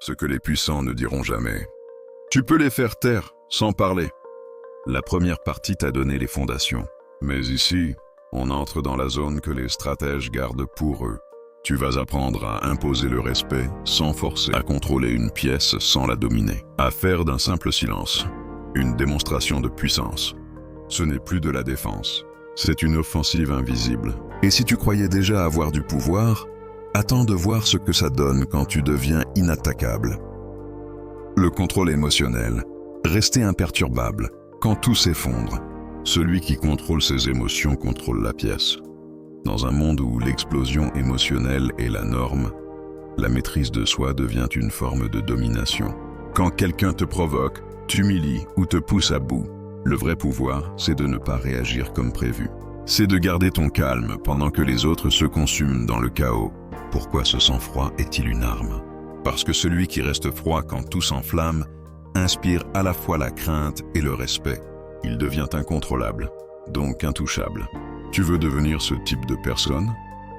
ce que les puissants ne diront jamais. Tu peux les faire taire, sans parler. La première partie t'a donné les fondations. Mais ici, on entre dans la zone que les stratèges gardent pour eux. Tu vas apprendre à imposer le respect sans forcer, à contrôler une pièce sans la dominer, à faire d'un simple silence une démonstration de puissance. Ce n'est plus de la défense, c'est une offensive invisible. Et si tu croyais déjà avoir du pouvoir, attends de voir ce que ça donne quand tu deviens inattaquable. Le contrôle émotionnel, rester imperturbable quand tout s'effondre. Celui qui contrôle ses émotions contrôle la pièce. Dans un monde où l'explosion émotionnelle est la norme, la maîtrise de soi devient une forme de domination. Quand quelqu'un te provoque, t'humilie ou te pousse à bout, le vrai pouvoir, c'est de ne pas réagir comme prévu. C'est de garder ton calme pendant que les autres se consument dans le chaos. Pourquoi ce sang-froid est-il une arme? Parce que celui qui reste froid quand tout s'enflamme inspire à la fois la crainte et le respect. Il devient incontrôlable, donc intouchable. Tu veux devenir ce type de personne?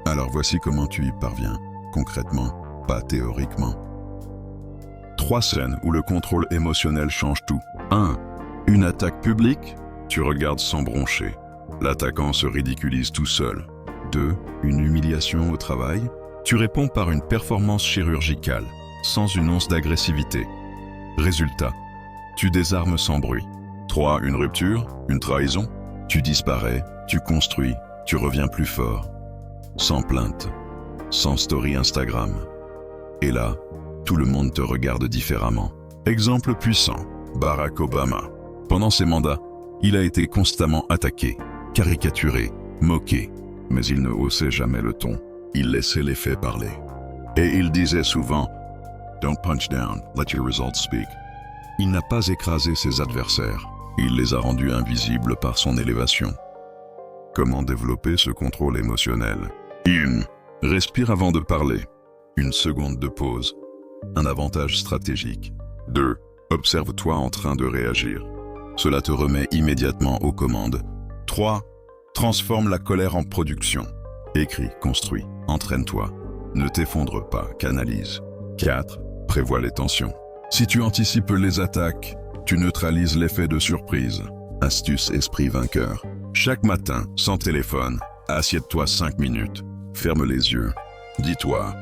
Alors voici comment tu y parviens, concrètement, pas théoriquement. 3 scènes où le contrôle émotionnel change tout. 1. Une attaque publique, tu regardes sans broncher. L'attaquant se ridiculise tout seul. 2. Une humiliation au travail, tu réponds par une performance chirurgicale, sans une once d'agressivité. Résultat, tu désarmes sans bruit. 3. Une rupture, une trahison, tu disparais, tu construis, tu reviens plus fort. Sans plainte, sans story Instagram. Et là, tout le monde te regarde différemment. Exemple puissant, Barack Obama. Pendant ses mandats, il a été constamment attaqué, caricaturé, moqué. Mais il ne haussait jamais le ton. Il laissait les faits parler. Et il disait souvent « Don't punch down, let your results speak ». Il n'a pas écrasé ses adversaires. Il les a rendus invisibles par son élévation. Comment développer ce contrôle émotionnel? 1. Respire avant de parler. 1 seconde de pause. Un avantage stratégique. 2. Observe-toi en train de réagir. Cela te remet immédiatement aux commandes. 3. Transforme la colère en production. Écris, construis, entraîne-toi. Ne t'effondre pas, canalise. 4. Prévois les tensions. Si tu anticipes les attaques, tu neutralises l'effet de surprise. Astuce esprit vainqueur. Chaque matin, sans téléphone, assieds-toi 5 minutes. Ferme les yeux. Dis-toi,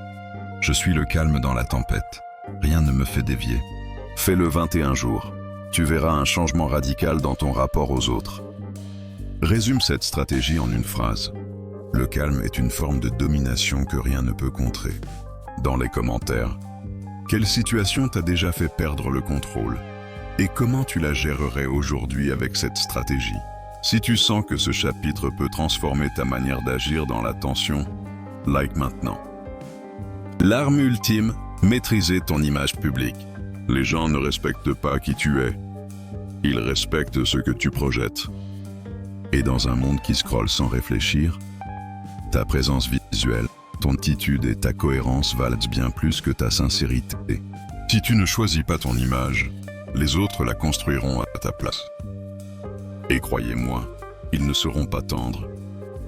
je suis le calme dans la tempête. Rien ne me fait dévier. Fais-le 21 jours. Tu verras un changement radical dans ton rapport aux autres. Résume cette stratégie en une phrase. Le calme est une forme de domination que rien ne peut contrer. Dans les commentaires, quelle situation t'a déjà fait perdre le contrôle? Et comment tu la gérerais aujourd'hui avec cette stratégie? Si tu sens que ce chapitre peut transformer ta manière d'agir dans la tension, like maintenant. L'arme ultime, maîtriser ton image publique. Les gens ne respectent pas qui tu es. Ils respectent ce que tu projettes. Et dans un monde qui scrolle sans réfléchir, ta présence visuelle, ton attitude et ta cohérence valent bien plus que ta sincérité. Si tu ne choisis pas ton image, les autres la construiront à ta place. Et croyez-moi, ils ne seront pas tendres.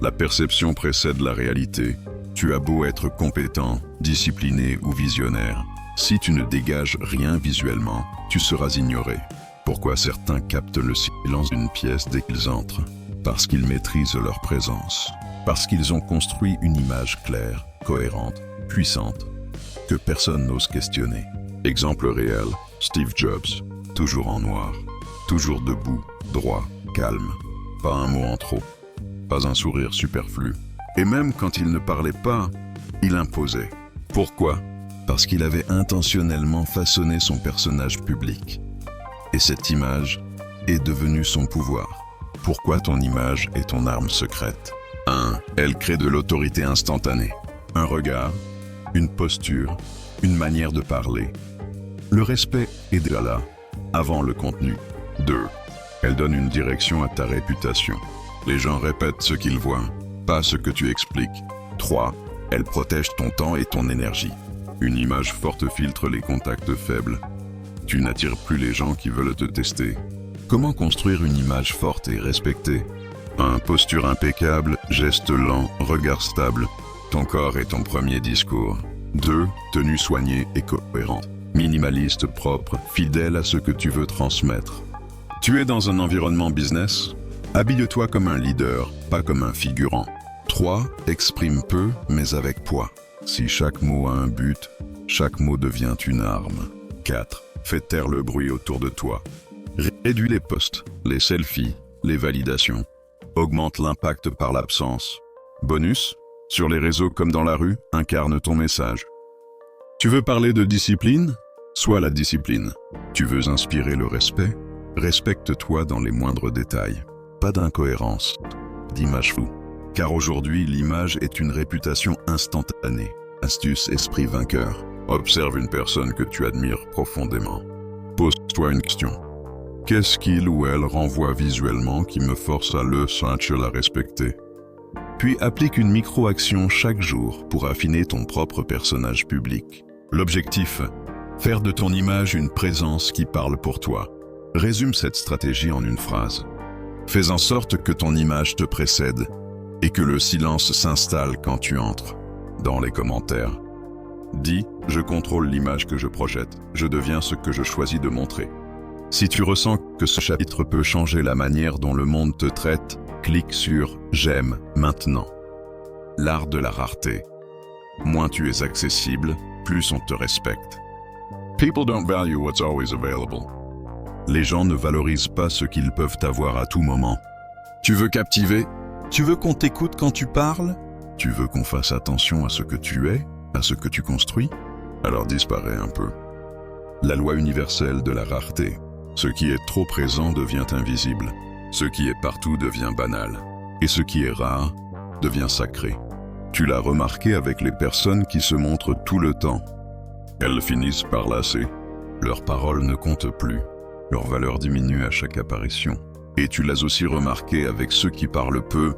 La perception précède la réalité. Tu as beau être compétent, discipliné ou visionnaire. Si tu ne dégages rien visuellement, tu seras ignoré. Pourquoi certains captent le silence d'une pièce dès qu'ils entrent? Parce qu'ils maîtrisent leur présence. Parce qu'ils ont construit une image claire, cohérente, puissante, que personne n'ose questionner. Exemple réel, Steve Jobs, toujours en noir, toujours debout, droit, calme, pas un mot en trop, pas un sourire superflu. Et même quand il ne parlait pas, il imposait. Pourquoi? Parce qu'il avait intentionnellement façonné son personnage public. Et cette image est devenue son pouvoir. Pourquoi ton image est ton arme secrète? 1. Elle crée de l'autorité instantanée. Un regard, une posture, une manière de parler. Le respect est déjà là, avant le contenu. 2. Elle donne une direction à ta réputation. Les gens répètent ce qu'ils voient, pas ce que tu expliques. 3. Elle protège ton temps et ton énergie. Une image forte filtre les contacts faibles. Tu n'attires plus les gens qui veulent te tester. Comment construire une image forte et respectée? 1. Posture impeccable, geste lent, regard stable. Ton corps est ton premier discours. 2. Tenue soignée et cohérente. Minimaliste, propre, fidèle à ce que tu veux transmettre. Tu es dans un environnement business? Habille-toi comme un leader, pas comme un figurant. 3. Exprime peu, mais avec poids. Si chaque mot a un but, chaque mot devient une arme. 4. Fais taire le bruit autour de toi. Réduis les posts, les selfies, les validations. Augmente l'impact par l'absence. Bonus, sur les réseaux comme dans la rue, incarne ton message. Tu veux parler de discipline? Sois la discipline. Tu veux inspirer le respect? Respecte-toi dans les moindres détails. Pas d'incohérence, d'image floue. Car aujourd'hui, l'image est une réputation instantanée. Astuce, esprit vainqueur. Observe une personne que tu admires profondément. Pose-toi une question. Qu'est-ce qu'il ou elle renvoie visuellement qui me force à le sentir la respecter? Puis applique une micro-action chaque jour pour affiner ton propre personnage public. L'objectif, faire de ton image une présence qui parle pour toi. Résume cette stratégie en une phrase. Fais en sorte que ton image te précède et que le silence s'installe quand tu entres. Dans les commentaires, dis « Je contrôle l'image que je projette, je deviens ce que je choisis de montrer ». Si tu ressens que ce chapitre peut changer la manière dont le monde te traite, clique sur « J'aime maintenant ». L'art de la rareté. Moins tu es accessible, plus on te respecte. People don't value what's always available. Les gens ne valorisent pas ce qu'ils peuvent avoir à tout moment. Tu veux captiver? Tu veux qu'on t'écoute quand tu parles? Tu veux qu'on fasse attention à ce que tu es, à ce que tu construis? Alors disparais un peu. La loi universelle de la rareté. Ce qui est trop présent devient invisible. Ce qui est partout devient banal. Et ce qui est rare devient sacré. Tu l'as remarqué avec les personnes qui se montrent tout le temps. Elles finissent par lasser. Leurs paroles ne comptent plus. Leur valeur diminue à chaque apparition. Et tu l'as aussi remarqué avec ceux qui parlent peu,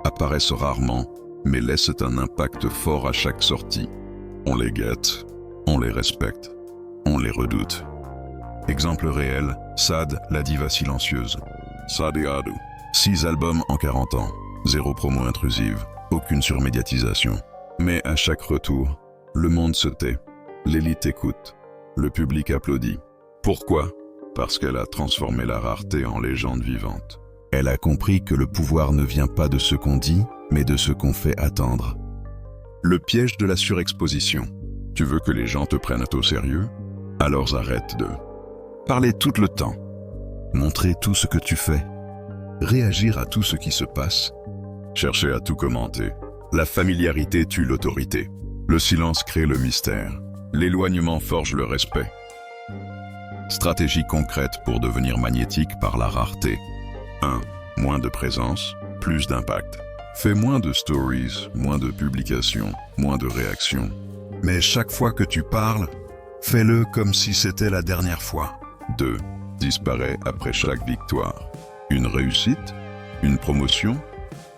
apparaissent rarement, mais laissent un impact fort à chaque sortie. On les guette, on les respecte, on les redoute. Exemple réel, Sad, la diva silencieuse. Sad et Adu. 6 albums en 40 ans, 0 promo intrusive, aucune surmédiatisation. Mais à chaque retour, le monde se tait, l'élite écoute, le public applaudit. Pourquoi? Parce qu'elle a transformé la rareté en légende vivante. Elle a compris que le pouvoir ne vient pas de ce qu'on dit, mais de ce qu'on fait attendre. Le piège de la surexposition. Tu veux que les gens te prennent au sérieux? Alors arrête de parler tout le temps. Montrer tout ce que tu fais. Réagir à tout ce qui se passe. Chercher à tout commenter. La familiarité tue l'autorité. Le silence crée le mystère. L'éloignement forge le respect. Stratégie concrète pour devenir magnétique par la rareté. 1. Moins de présence, plus d'impact. Fais moins de stories, moins de publications, moins de réactions. Mais chaque fois que tu parles, fais-le comme si c'était la dernière fois. 2. Disparais après chaque victoire. Une réussite, une promotion,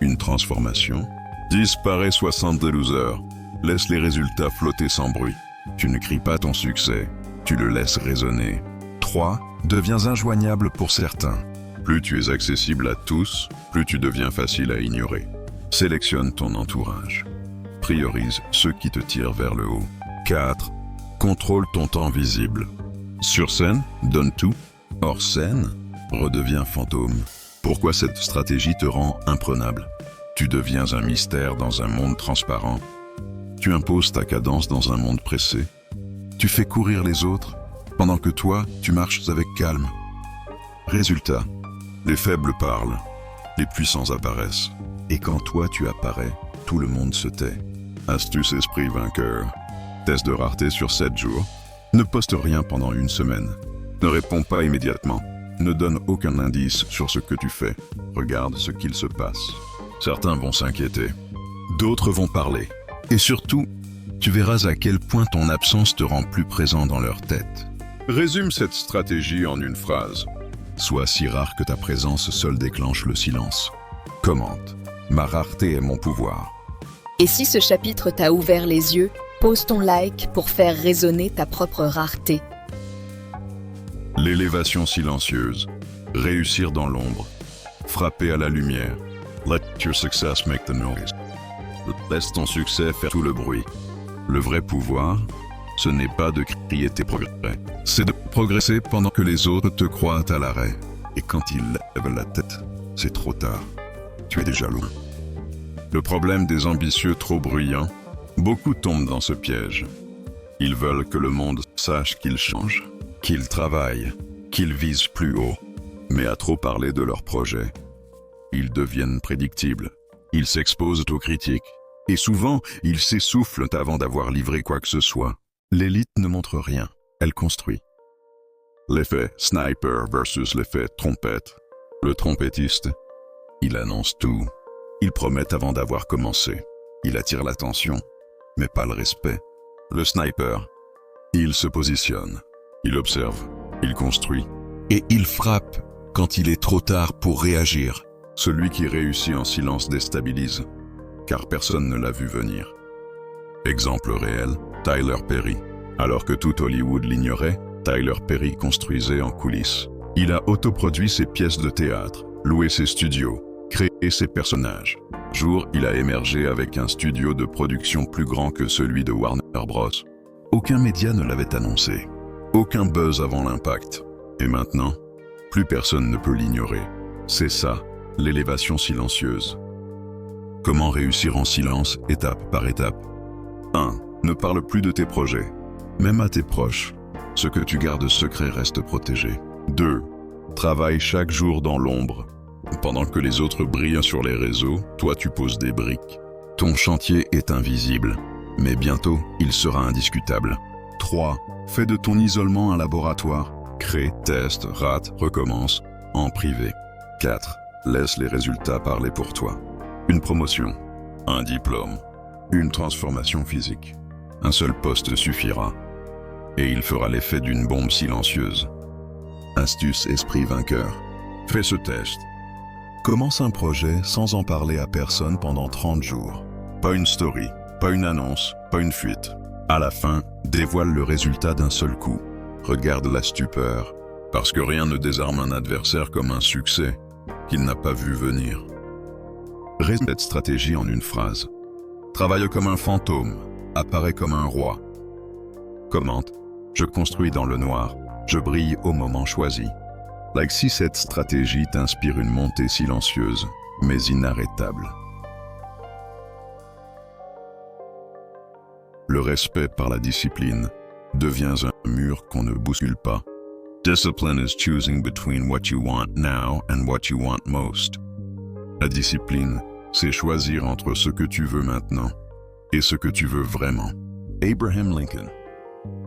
une transformation. Disparais 72 heures. Laisse les résultats flotter sans bruit. Tu ne cries pas ton succès, tu le laisses résonner. 3. Deviens injoignable pour certains. Plus tu es accessible à tous, plus tu deviens facile à ignorer. Sélectionne ton entourage. Priorise ceux qui te tirent vers le haut. 4. Contrôle ton temps visible. Sur scène, donne tout. Hors scène, redeviens fantôme. Pourquoi cette stratégie te rend imprenable? Tu deviens un mystère dans un monde transparent. Tu imposes ta cadence dans un monde pressé. Tu fais courir les autres, pendant que toi, tu marches avec calme. Résultat, les faibles parlent, les puissants apparaissent. Et quand toi tu apparais, tout le monde se tait. Astuce esprit vainqueur. Test de rareté sur 7 jours. Ne poste rien pendant une semaine. Ne réponds pas immédiatement. Ne donne aucun indice sur ce que tu fais. Regarde ce qu'il se passe. Certains vont s'inquiéter. D'autres vont parler. Et surtout, tu verras à quel point ton absence te rend plus présent dans leur tête. Résume cette stratégie en une phrase. Sois si rare que ta présence seule déclenche le silence. Commente. Ma rareté est mon pouvoir. Et si ce chapitre t'a ouvert les yeux, pose ton like pour faire résonner ta propre rareté. L'élévation silencieuse. Réussir dans l'ombre. Frapper à la lumière. Let your success make the noise. Laisse ton succès faire tout le bruit. Le vrai pouvoir, ce n'est pas de crier tes progrès, c'est de progresser pendant que les autres te croient à l'arrêt. Et quand ils lèvent la tête, c'est trop tard. Tu es déjà loin. Le problème des ambitieux trop bruyants, beaucoup tombent dans ce piège. Ils veulent que le monde sache qu'ils changent, qu'ils travaillent, qu'ils visent plus haut. Mais à trop parler de leurs projets, ils deviennent prédictibles. Ils s'exposent aux critiques. Et souvent, ils s'essoufflent avant d'avoir livré quoi que ce soit. L'élite ne montre rien, elle construit. L'effet sniper versus l'effet trompette. Le trompettiste, il annonce tout. Il promet avant d'avoir commencé. Il attire l'attention, mais pas le respect. Le sniper, il se positionne. Il observe, il construit. Et il frappe quand il est trop tard pour réagir. Celui qui réussit en silence déstabilise, car personne ne l'a vu venir. Exemple réel, Tyler Perry. Alors que tout Hollywood l'ignorait, Tyler Perry construisait en coulisses. Il a autoproduit ses pièces de théâtre, loué ses studios, créé ses personnages. Jour, il a émergé avec un studio de production plus grand que celui de Warner Bros. Aucun média ne l'avait annoncé. Aucun buzz avant l'impact. Et maintenant, plus personne ne peut l'ignorer. C'est ça, l'élévation silencieuse. Comment réussir en silence, étape par étape? 1. Ne parle plus de tes projets. Même à tes proches, ce que tu gardes secret reste protégé. 2. Travaille chaque jour dans l'ombre. Pendant que les autres brillent sur les réseaux, toi tu poses des briques. Ton chantier est invisible, mais bientôt il sera indiscutable. 3. Fais de ton isolement un laboratoire. Crée, teste, rate, recommence, en privé. 4. Laisse les résultats parler pour toi. Une promotion, un diplôme, une transformation physique. Un seul poste suffira. Et il fera l'effet d'une bombe silencieuse. Astuce esprit vainqueur. Fais ce test. Commence un projet sans en parler à personne pendant 30 jours. Pas une story, pas une annonce, pas une fuite. À la fin, dévoile le résultat d'un seul coup. Regarde la stupeur, parce que rien ne désarme un adversaire comme un succès qu'il n'a pas vu venir. Résume cette stratégie en une phrase. Travaille comme un fantôme, apparaît comme un roi. Commente, je construis dans le noir, je brille au moment choisi. Like si cette stratégie t'inspire une montée silencieuse, mais inarrêtable. Le respect par la discipline devient un mur qu'on ne bouscule pas. Discipline is choosing between what you want now and what you want most. La discipline, c'est choisir entre ce que tu veux maintenant et ce que tu veux vraiment. Abraham Lincoln.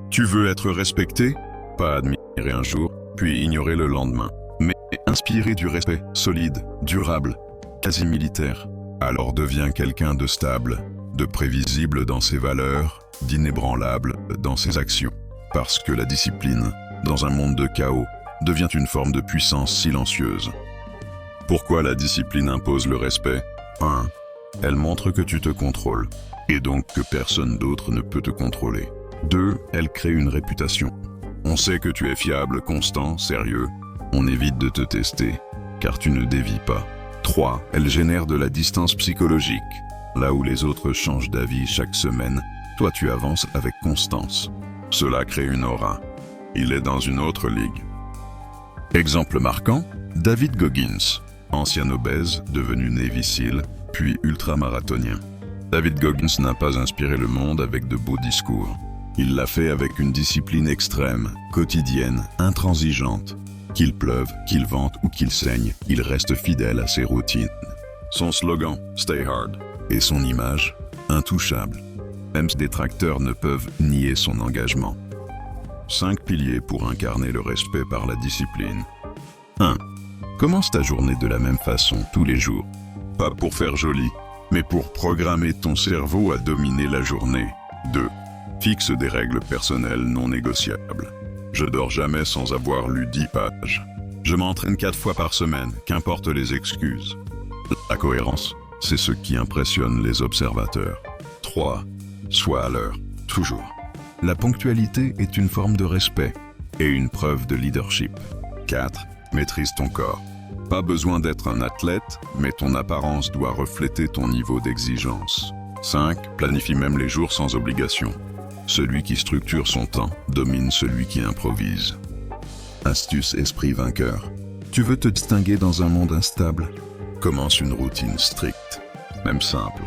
Tu veux être respecté? Pas admirer un jour, puis ignorer le lendemain, mais inspirer du respect solide, durable, quasi militaire. Alors deviens quelqu'un de stable, de prévisible dans ses valeurs, d'inébranlable dans ses actions. Parce que la discipline, dans un monde de chaos, devient une forme de puissance silencieuse. Pourquoi la discipline impose le respect? 1. Elle montre que tu te contrôles, et donc que personne d'autre ne peut te contrôler. 2. Elle crée une réputation. On sait que tu es fiable, constant, sérieux. On évite de te tester, car tu ne dévies pas. 3. Elle génère de la distance psychologique. Là où les autres changent d'avis chaque semaine, toi tu avances avec constance. Cela crée une aura. Il est dans une autre ligue. Exemple marquant, David Goggins, ancien obèse, devenu Navy SEAL, puis ultramarathonien. David Goggins n'a pas inspiré le monde avec de beaux discours. Il l'a fait avec une discipline extrême, quotidienne, intransigeante. Qu'il pleuve, qu'il vente ou qu'il saigne, il reste fidèle à ses routines. Son slogan, Stay Hard, et son image, intouchable. Même ses détracteurs ne peuvent nier son engagement. 5 piliers pour incarner le respect par la discipline. 1. Commence ta journée de la même façon tous les jours. Pas pour faire joli, mais pour programmer ton cerveau à dominer la journée. 2. Fixe des règles personnelles non négociables. Je dors jamais sans avoir lu 10 pages. Je m'entraîne 4 fois par semaine, qu'importe les excuses. La cohérence, c'est ce qui impressionne les observateurs. 3. Sois à l'heure, toujours. La ponctualité est une forme de respect et une preuve de leadership. 4. Maîtrise ton corps. Pas besoin d'être un athlète, mais ton apparence doit refléter ton niveau d'exigence. 5. Planifie même les jours sans obligation. Celui qui structure son temps domine celui qui improvise. Astuce esprit vainqueur. Tu veux te distinguer dans un monde instable? Commence une routine stricte, même simple,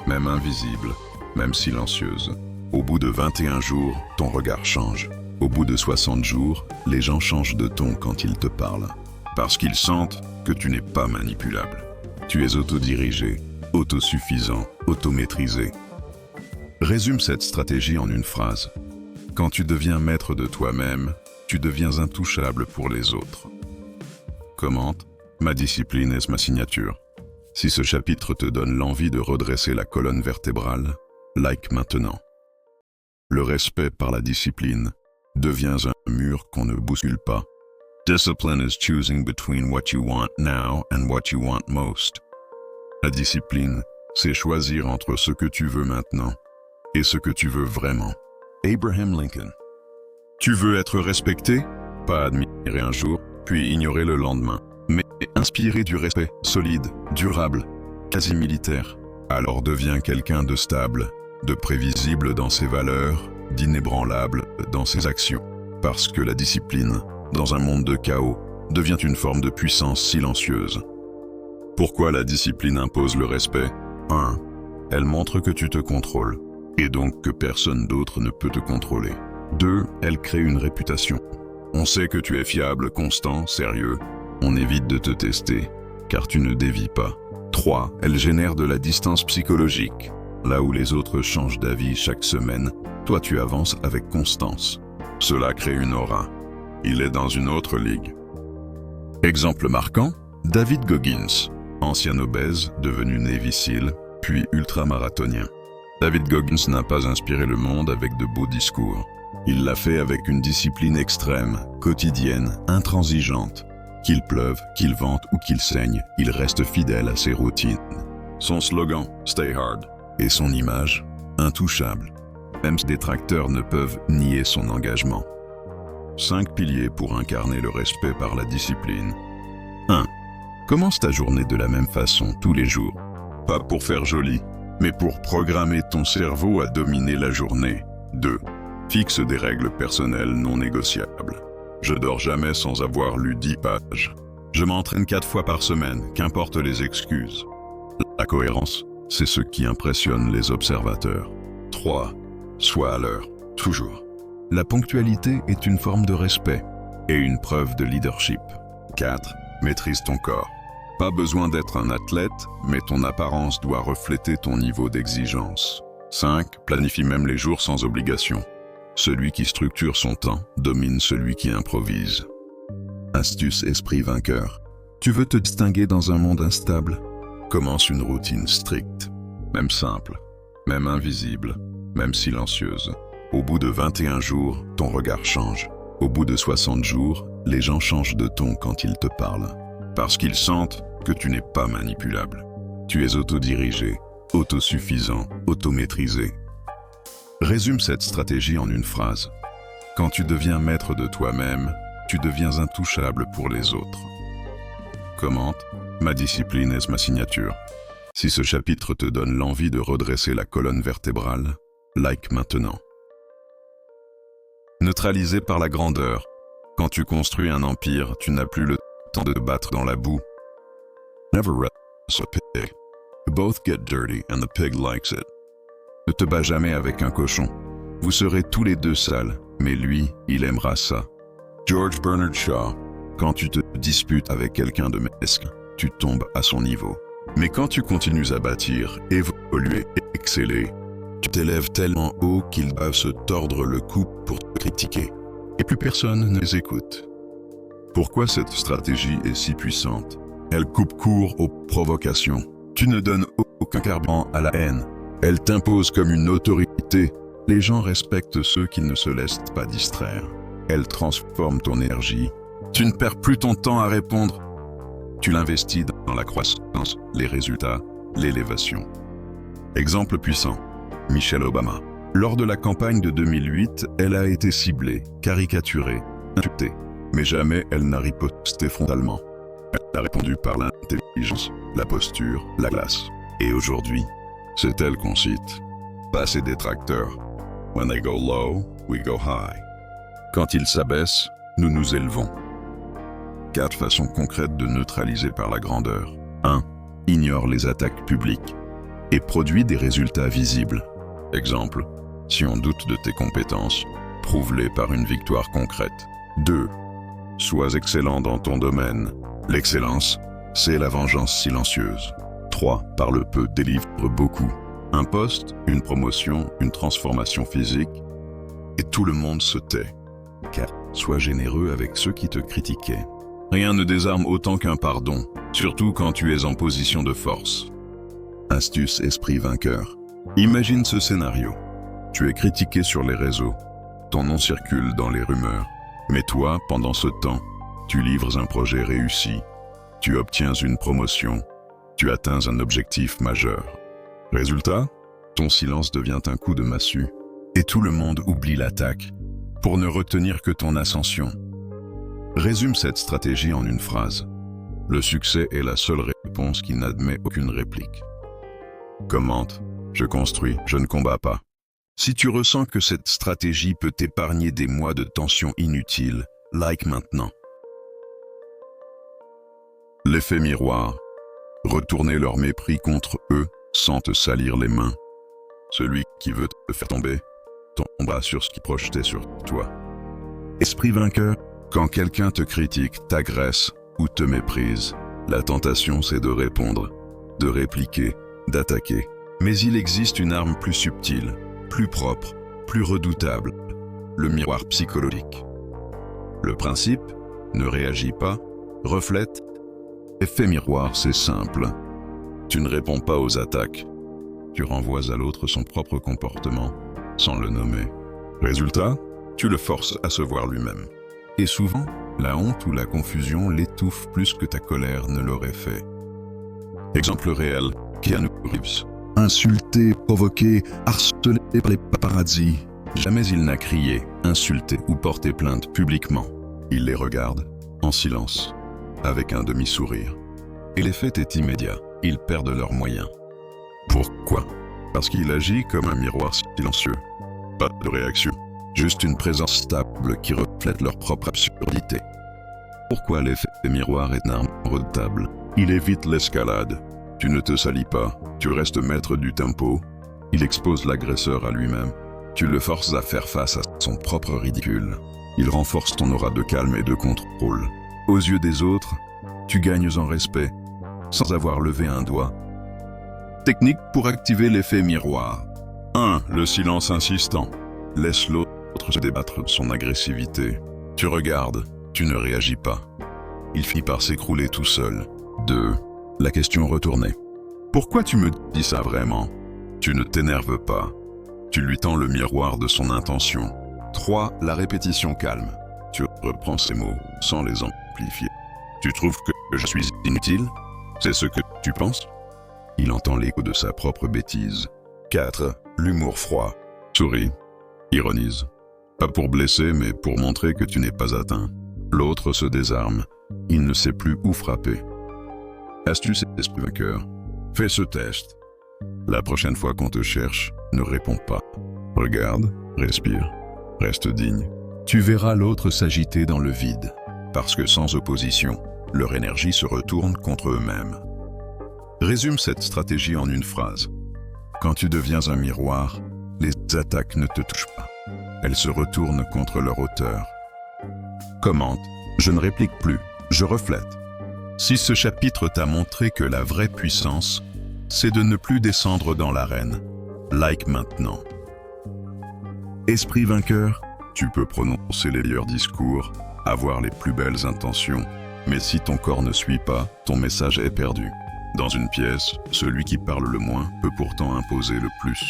même invisible, même silencieuse. Au bout de 21 jours, ton regard change. Au bout de 60 jours, les gens changent de ton quand ils te parlent. Parce qu'ils sentent que tu n'es pas manipulable. Tu es autodirigé, autosuffisant, automaîtrisé. Résume cette stratégie en une phrase. Quand tu deviens maître de toi-même, tu deviens intouchable pour les autres. Commente, ma discipline est ma signature. Si ce chapitre te donne l'envie de redresser la colonne vertébrale, like maintenant. Le respect par la discipline devient un mur qu'on ne bouscule pas. Discipline is choosing between what you want now and what you want most. La discipline, c'est choisir entre ce que tu veux maintenant et ce que tu veux vraiment. Abraham Lincoln. Tu veux être respecté? Pas admirer un jour, puis ignorer le lendemain, mais inspirer du respect solide, durable, quasi militaire. Alors deviens quelqu'un de stable, de prévisible dans ses valeurs, d'inébranlable dans ses actions. Parce que la discipline, dans un monde de chaos, devient une forme de puissance silencieuse. Pourquoi la discipline impose le respect? 1. Elle montre que tu te contrôles, et donc que personne d'autre ne peut te contrôler. 2. Elle crée une réputation. On sait que tu es fiable, constant, sérieux. On évite de te tester, car tu ne dévies pas. 3. Elle génère de la distance psychologique. Là où les autres changent d'avis chaque semaine, toi tu avances avec constance. Cela crée une aura. Il est dans une autre ligue. Exemple marquant, David Goggins, ancien obèse, devenu Navy SEAL, puis ultramarathonien. David Goggins n'a pas inspiré le monde avec de beaux discours. Il l'a fait avec une discipline extrême, quotidienne, intransigeante. Qu'il pleuve, qu'il vente ou qu'il saigne, il reste fidèle à ses routines. Son slogan, Stay Hard, et son image, intouchable. Même ses détracteurs ne peuvent nier son engagement. 5 piliers pour incarner le respect par la discipline. 1. Commence ta journée de la même façon tous les jours. Pas pour faire joli, mais pour programmer ton cerveau à dominer la journée. 2. Fixe des règles personnelles non négociables. Je dors jamais sans avoir lu 10 pages. Je m'entraîne 4 fois par semaine, qu'importe les excuses. La cohérence, c'est ce qui impressionne les observateurs. 3. Sois à l'heure, toujours. La ponctualité est une forme de respect et une preuve de leadership. 4. Maîtrise ton corps. Pas besoin d'être un athlète, mais ton apparence doit refléter ton niveau d'exigence. 5. Planifie même les jours sans obligation. Celui qui structure son temps domine celui qui improvise. Astuce esprit vainqueur. Tu veux te distinguer dans un monde instable? Commence une routine stricte, même simple, même invisible, même silencieuse. Au bout de 21 jours, ton regard change. Au bout de 60 jours, les gens changent de ton quand ils te parlent. Parce qu'ils sentent que tu n'es pas manipulable. Tu es autodirigé, autosuffisant, automaîtrisé. Résume cette stratégie en une phrase. Quand tu deviens maître de toi-même, tu deviens intouchable pour les autres. Commente, ma discipline est ma signature. Si ce chapitre te donne l'envie de redresser la colonne vertébrale, like maintenant. Neutralisé par la grandeur. Quand tu construis un empire, tu n'as plus le temps de te battre dans la boue. Never wrestle a pig. You both get dirty and the pig likes it. Ne te bats jamais avec un cochon. Vous serez tous les deux sales, mais lui, il aimera ça. George Bernard Shaw. Quand tu te disputes avec quelqu'un de mesquin, tu tombes à son niveau. Mais quand tu continues à bâtir, évoluer, exceller, tu t'élèves tellement haut qu'ils doivent se tordre le cou pour te critiquer. Et plus personne ne les écoute. Pourquoi cette stratégie est si puissante? Elle coupe court aux provocations. Tu ne donnes aucun carburant à la haine. Elle t'impose comme une autorité. Les gens respectent ceux qui ne se laissent pas distraire. Elle transforme ton énergie. Tu ne perds plus ton temps à répondre. Tu l'investis dans la croissance, les résultats, l'élévation. Exemple puissant. Michelle Obama. Lors de la campagne de 2008, elle a été ciblée, caricaturée, insultée. Mais jamais elle n'a riposté frontalement. Elle a répondu par l'intelligence, la posture, la classe. Et aujourd'hui, c'est elle qu'on cite. Pas ses détracteurs. When they go low, we go high. Quand ils s'abaissent, nous nous élevons. 4 façons concrètes de neutraliser par la grandeur. 1. Ignore les attaques publiques et produis des résultats visibles. Exemple, si on doute de tes compétences, prouve-les par une victoire concrète. 2. Sois excellent dans ton domaine. L'excellence, c'est la vengeance silencieuse. 3. Parle peu, délivre beaucoup. Un poste, une promotion, une transformation physique, et tout le monde se tait. 4. Sois généreux avec ceux qui te critiquaient. Rien ne désarme autant qu'un pardon, surtout quand tu es en position de force. Astuce esprit vainqueur. Imagine ce scénario. Tu es critiqué sur les réseaux. Ton nom circule dans les rumeurs. Mais toi, pendant ce temps, tu livres un projet réussi. Tu obtiens une promotion. Tu atteins un objectif majeur. Résultat, ton silence devient un coup de massue. Et tout le monde oublie l'attaque, pour ne retenir que ton ascension. Résume cette stratégie en une phrase. Le succès est la seule réponse qui n'admet aucune réplique. Commente. Je construis, je ne combats pas. Si tu ressens que cette stratégie peut t'épargner des mois de tension inutile, like maintenant. L'effet miroir. Retourner leur mépris contre eux sans te salir les mains. Celui qui veut te faire tomber tombera sur ce qui projetait sur toi. Esprit vainqueur. Quand quelqu'un te critique, t'agresse ou te méprise, la tentation c'est de répondre, de répliquer, d'attaquer. Mais il existe une arme plus subtile, plus propre, plus redoutable, le miroir psychologique. Le principe, ne réagis pas, reflète. Effet miroir, c'est simple. Tu ne réponds pas aux attaques. Tu renvoies à l'autre son propre comportement, sans le nommer. Résultat, tu le forces à se voir lui-même. Et souvent, la honte ou la confusion l'étouffe plus que ta colère ne l'aurait fait. Exemple réel, Keanu Reeves. Insulté, provoqué, harcelé par les paparazzi. Jamais il n'a crié, insulté ou porté plainte publiquement. Il les regarde, en silence, avec un demi-sourire. Et l'effet est immédiat, ils perdent leurs moyens. Pourquoi? Parce qu'il agit comme un miroir silencieux. Pas de réaction, juste une présence stable qui reflète leur propre absurdité. Pourquoi l'effet miroir est une arme redoutable? Il évite l'escalade. Tu ne te salis pas, tu restes maître du tempo. Il expose l'agresseur à lui-même. Tu le forces à faire face à son propre ridicule. Il renforce ton aura de calme et de contrôle. Aux yeux des autres, tu gagnes en respect, sans avoir levé un doigt. Technique pour activer l'effet miroir. 1. Le silence insistant. Laisse l'autre se débattre de son agressivité. Tu regardes, tu ne réagis pas. Il finit par s'écrouler tout seul. 2. La question retournée. Pourquoi tu me dis ça vraiment? Tu ne t'énerves pas. Tu lui tends le miroir de son intention. 3. La répétition calme. Tu reprends ces mots sans les amplifier. Tu trouves que je suis inutile? C'est ce que tu penses? Il entend l'écho de sa propre bêtise. 4. L'humour froid. Souris. Ironise. Pas pour blesser, mais pour montrer que tu n'es pas atteint. L'autre se désarme. Il ne sait plus où frapper. Astuce esprit vainqueur. Fais ce test. La prochaine fois qu'on te cherche, ne réponds pas. Regarde, respire, reste digne. Tu verras l'autre s'agiter dans le vide, parce que sans opposition, leur énergie se retourne contre eux-mêmes. Résume cette stratégie en une phrase. Quand tu deviens un miroir, les attaques ne te touchent pas. Elles se retournent contre leur auteur. Commente. Je ne réplique plus, je reflète. Si ce chapitre t'a montré que la vraie puissance, c'est de ne plus descendre dans l'arène, like maintenant. Esprit vainqueur, tu peux prononcer les meilleurs discours, avoir les plus belles intentions, mais si ton corps ne suit pas, ton message est perdu. Dans une pièce, celui qui parle le moins peut pourtant imposer le plus.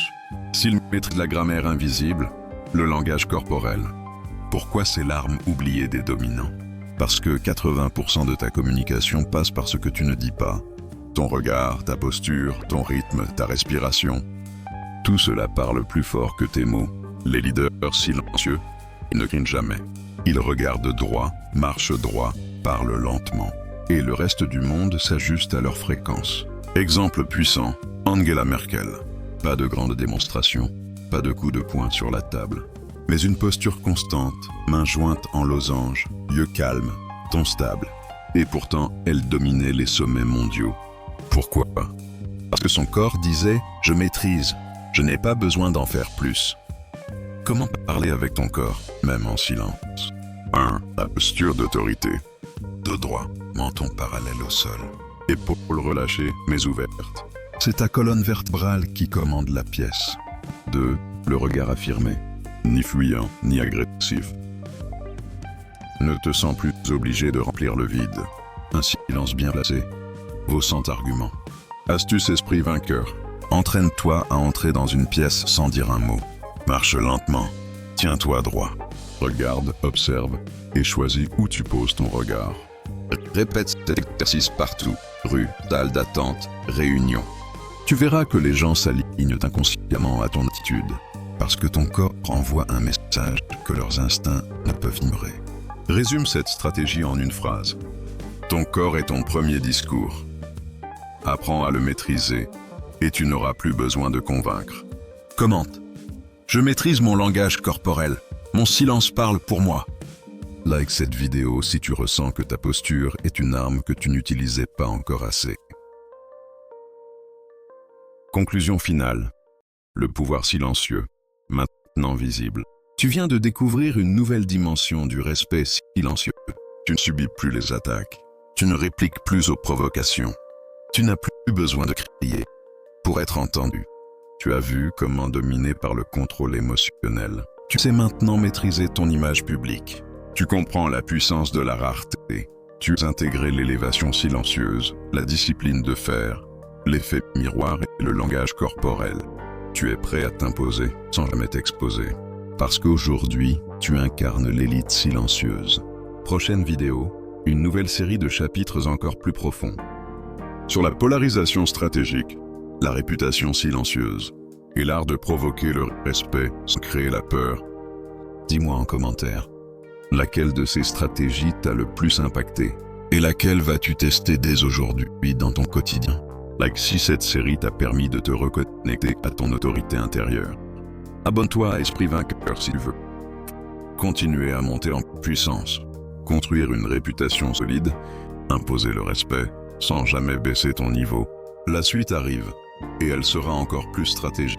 S'il maîtrise la grammaire invisible, le langage corporel. Pourquoi c'est l'arme oubliée des dominants? Parce que 80% de ta communication passe par ce que tu ne dis pas. Ton regard, ta posture, ton rythme, ta respiration. Tout cela parle plus fort que tes mots. Les leaders silencieux, ils ne crient jamais. Ils regardent droit, marchent droit, parlent lentement. Et le reste du monde s'ajuste à leur fréquence. Exemple puissant, Angela Merkel. Pas de grande démonstration. pas de coups de poing sur la table, mais une posture constante, mains jointes en losange, yeux calmes, ton stable. Et pourtant, elle dominait les sommets mondiaux. Pourquoi? Parce que son corps disait « Je maîtrise, je n'ai pas besoin d'en faire plus ». Comment parler avec ton corps, même en silence? 1. La posture d'autorité. Dos droit, menton parallèle au sol. Épaules relâchées, mais ouvertes. C'est ta colonne vertébrale qui commande la pièce. 2. Le regard affirmé, ni fuyant, ni agressif. Ne te sens plus obligé de remplir le vide. Un silence bien placé vaut 100 arguments. Astuce esprit vainqueur. Entraîne-toi à entrer dans une pièce sans dire un mot. Marche lentement. Tiens-toi droit. Regarde, observe et choisis où tu poses ton regard. Répète cet exercice partout. Rue, salle d'attente, réunion. Tu verras que les gens s'alignent inconsciemment à ton attitude. Parce que ton corps envoie un message que leurs instincts ne peuvent ignorer. Résume cette stratégie en une phrase. Ton corps est ton premier discours. Apprends à le maîtriser et tu n'auras plus besoin de convaincre. Commente. Je maîtrise mon langage corporel. Mon silence parle pour moi. Like cette vidéo si tu ressens que ta posture est une arme que tu n'utilisais pas encore assez. Conclusion finale. Le pouvoir silencieux, maintenant visible. Tu viens de découvrir une nouvelle dimension du respect silencieux. Tu ne subis plus les attaques. Tu ne répliques plus aux provocations. Tu n'as plus besoin de crier pour être entendu. Tu as vu comment dominer par le contrôle émotionnel. Tu sais maintenant maîtriser ton image publique. Tu comprends la puissance de la rareté. Tu as intégré l'élévation silencieuse, la discipline de faire, l'effet miroir et le langage corporel. Tu es prêt à t'imposer sans jamais t'exposer. Parce qu'aujourd'hui, tu incarnes l'élite silencieuse. Prochaine vidéo, une nouvelle série de chapitres encore plus profonds. Sur la polarisation stratégique, la réputation silencieuse et l'art de provoquer le respect sans créer la peur. Dis-moi en commentaire, laquelle de ces stratégies t'a le plus impacté et laquelle vas-tu tester dès aujourd'hui dans ton quotidien? Like si cette série t'a permis de te reconnecter à ton autorité intérieure. Abonne-toi à Esprit Vainqueur si tu veux. Continuer à monter en puissance, construire une réputation solide, imposer le respect sans jamais baisser ton niveau. La suite arrive et elle sera encore plus stratégique.